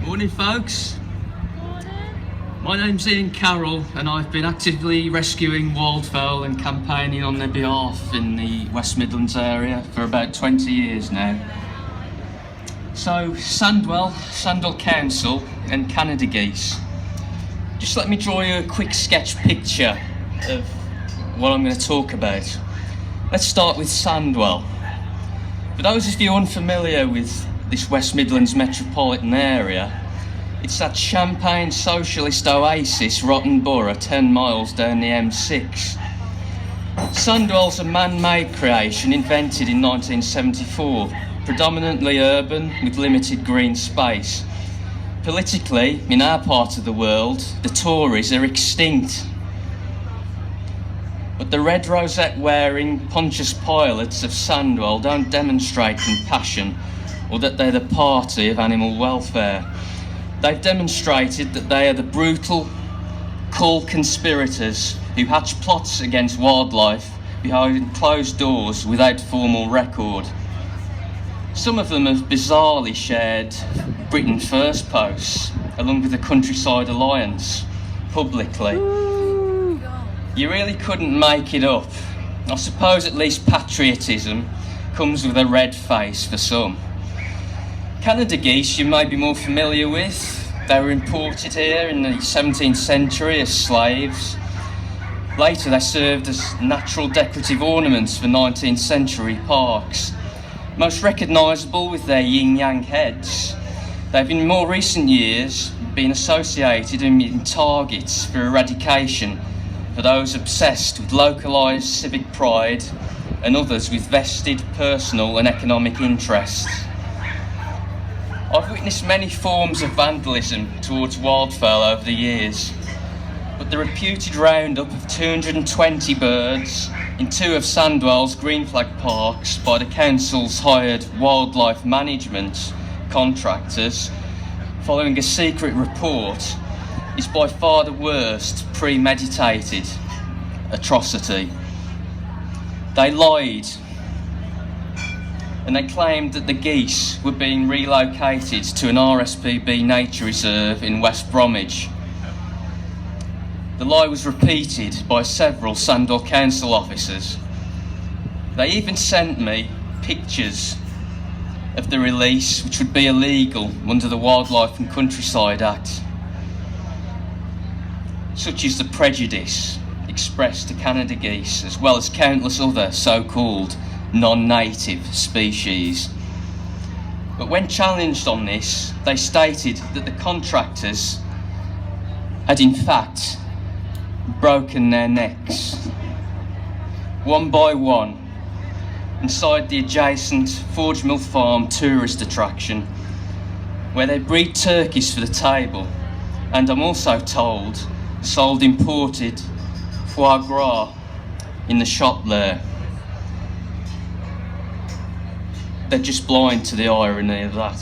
Morning, folks. My name's Ian Carroll, and I've been actively rescuing wildfowl and campaigning on their behalf in the West Midlands area for about 20 years now. So, Sandwell Council and Canada geese. Just let me draw you a quick sketch picture of what I'm going to talk about. Let's start with Sandwell. For those of you unfamiliar with this West Midlands metropolitan area, it's that champagne socialist oasis, Rotten Borough, 10 miles down the M6. Sandwell's a man-made creation invented in 1974, predominantly urban with limited green space. Politically, in our part of the world, the Tories are extinct. But the red rosette-wearing Pontius Pilates of Sandwell don't demonstrate compassion or that they're the party of animal welfare. They've demonstrated that they are the brutal, cold conspirators who hatch plots against wildlife behind closed doors without formal record. Some of them have bizarrely shared Britain First posts, along with the Countryside Alliance, publicly. You really couldn't make it up. I suppose at least patriotism comes with a red face for some. Canada geese you may be more familiar with. They were imported here in the 17th century as slaves. Later they served as natural decorative ornaments for 19th century parks. Most recognisable with their yin-yang heads, they've in more recent years been associated and been targets for eradication for those obsessed with localised civic pride and others with vested personal and economic interests. I've witnessed many forms of vandalism towards wildfowl over the years, but the reputed roundup of 220 birds in two of Sandwell's green flag parks by the council's hired wildlife management contractors, following a secret report, is by far the worst premeditated atrocity. They lied, and they claimed that the geese were being relocated to an RSPB nature reserve in West Bromwich. The lie was repeated by several Sandwell Council officers. They even sent me pictures of the release, which would be illegal under the Wildlife and Countryside Act, such as the prejudice expressed to Canada geese, as well as countless other so-called non-native species. But when challenged on this, they stated that the contractors had in fact broken their necks, one by one, inside the adjacent Forge Mill Farm tourist attraction, where they breed turkeys for the table, and I'm also told sold imported foie gras in the shop there. They're just blind to the irony of that.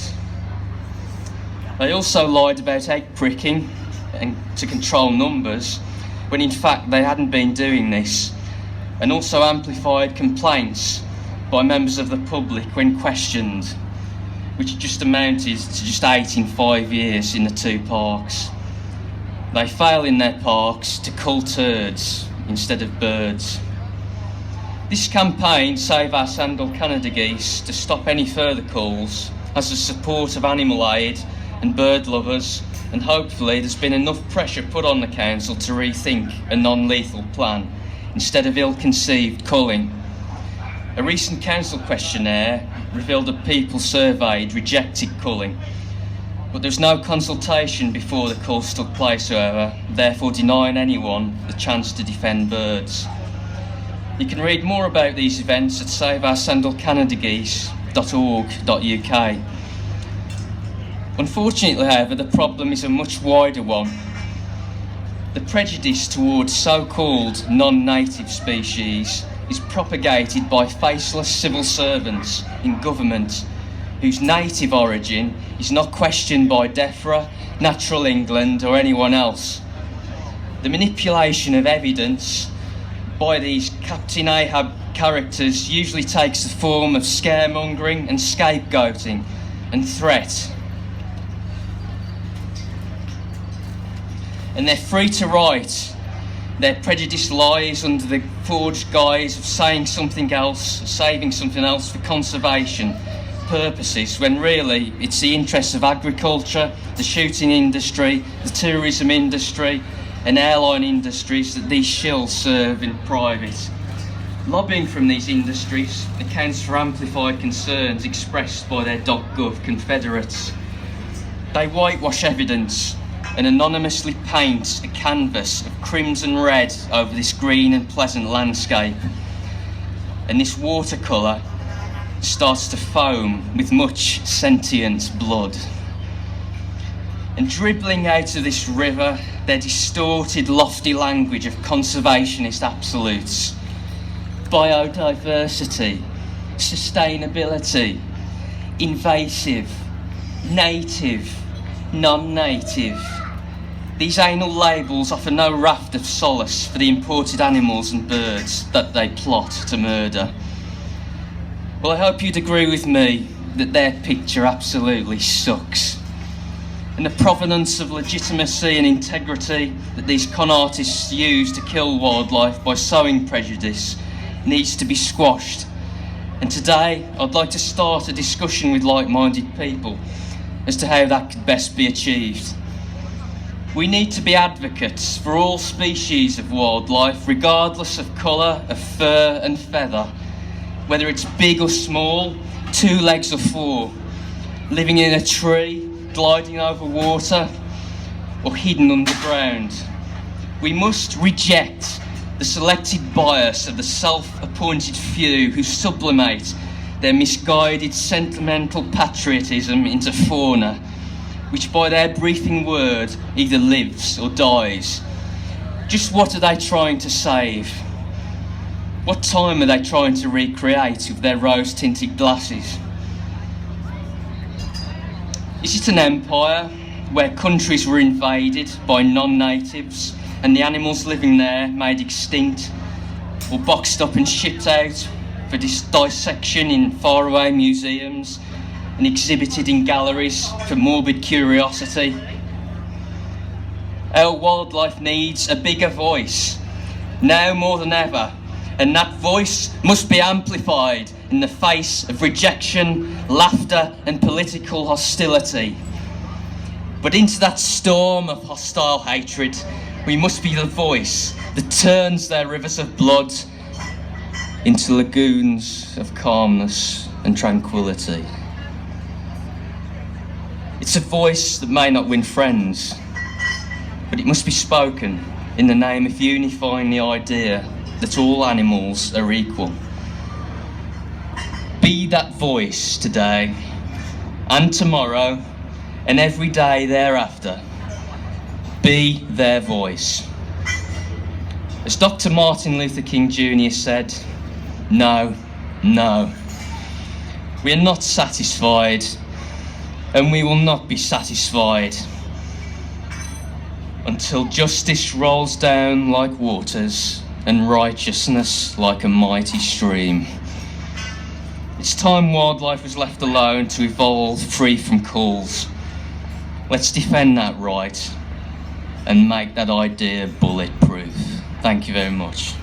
They also lied about egg pricking and to control numbers, when in fact they hadn't been doing this, and also amplified complaints by members of the public when questioned, which just amounted to just 8 in 5 years in the two parks. They fail in their parks to cull turds instead of birds. This campaign, Save Our Sandwell Canada Geese, to stop any further culls, has the support of animal aid and bird lovers, and hopefully there's been enough pressure put on the council to rethink a non-lethal plan instead of ill-conceived culling. A recent council questionnaire revealed that people surveyed rejected culling, but there's no consultation before the culls took place, however, therefore denying anyone the chance to defend birds. You can read more about these events at saveoursandwellcanadageese.org.uk. Unfortunately, however, the problem is a much wider one. The prejudice towards so-called non-native species is propagated by faceless civil servants in government whose native origin is not questioned by DEFRA, Natural England or anyone else. The manipulation of evidence by these Captain Ahab characters usually takes the form of scaremongering and scapegoating and threat. and they're free to write their prejudiced lies under the forged guise of saying something else, saving something else for conservation purposes, when really it's the interests of agriculture, the shooting industry, the tourism industry and airline industries that these shills serve in private. Lobbying from these industries accounts for amplified concerns expressed by their .gov confederates. They whitewash evidence and anonymously paint a canvas of crimson red over this green and pleasant landscape. And this watercolour starts to foam with much sentient blood. And dribbling out of this river, their distorted, lofty language of conservationist absolutes. Biodiversity, sustainability, invasive, native, non-native. These anal labels offer no raft of solace for the imported animals and birds that they plot to murder. Well, I hope you'd agree with me that their picture absolutely sucks. And the provenance of legitimacy and integrity that these con artists use to kill wildlife by sowing prejudice needs to be squashed. And today, I'd like to start a discussion with like-minded people as to how that could best be achieved. We need to be advocates for all species of wildlife, regardless of colour, of fur and feather, whether it's big or small, 2 legs or 4, living in a tree, gliding over water, or hidden underground. We must reject the selected bias of the self-appointed few who sublimate their misguided sentimental patriotism into fauna, which by their breathing word either lives or dies. Just what are they trying to save? What time are they trying to recreate with their rose-tinted glasses? Is it an empire where countries were invaded by non-natives and the animals living there made extinct or boxed up and shipped out for dissection in faraway museums and exhibited in galleries for morbid curiosity? Our wildlife needs a bigger voice, now more than ever, and that voice must be amplified in the face of rejection, laughter and political hostility. But into that storm of hostile hatred, we must be the voice that turns their rivers of blood into lagoons of calmness and tranquility. It's a voice that may not win friends, but it must be spoken in the name of unifying the idea that all animals are equal. Be that voice today and tomorrow and every day thereafter. Be their voice. As Dr. Martin Luther King Jr. said, no, no. We are not satisfied, and we will not be satisfied until justice rolls down like waters and righteousness like a mighty stream. It's time wildlife was left alone to evolve free from calls. Let's defend that right and make that idea bulletproof. Thank you very much.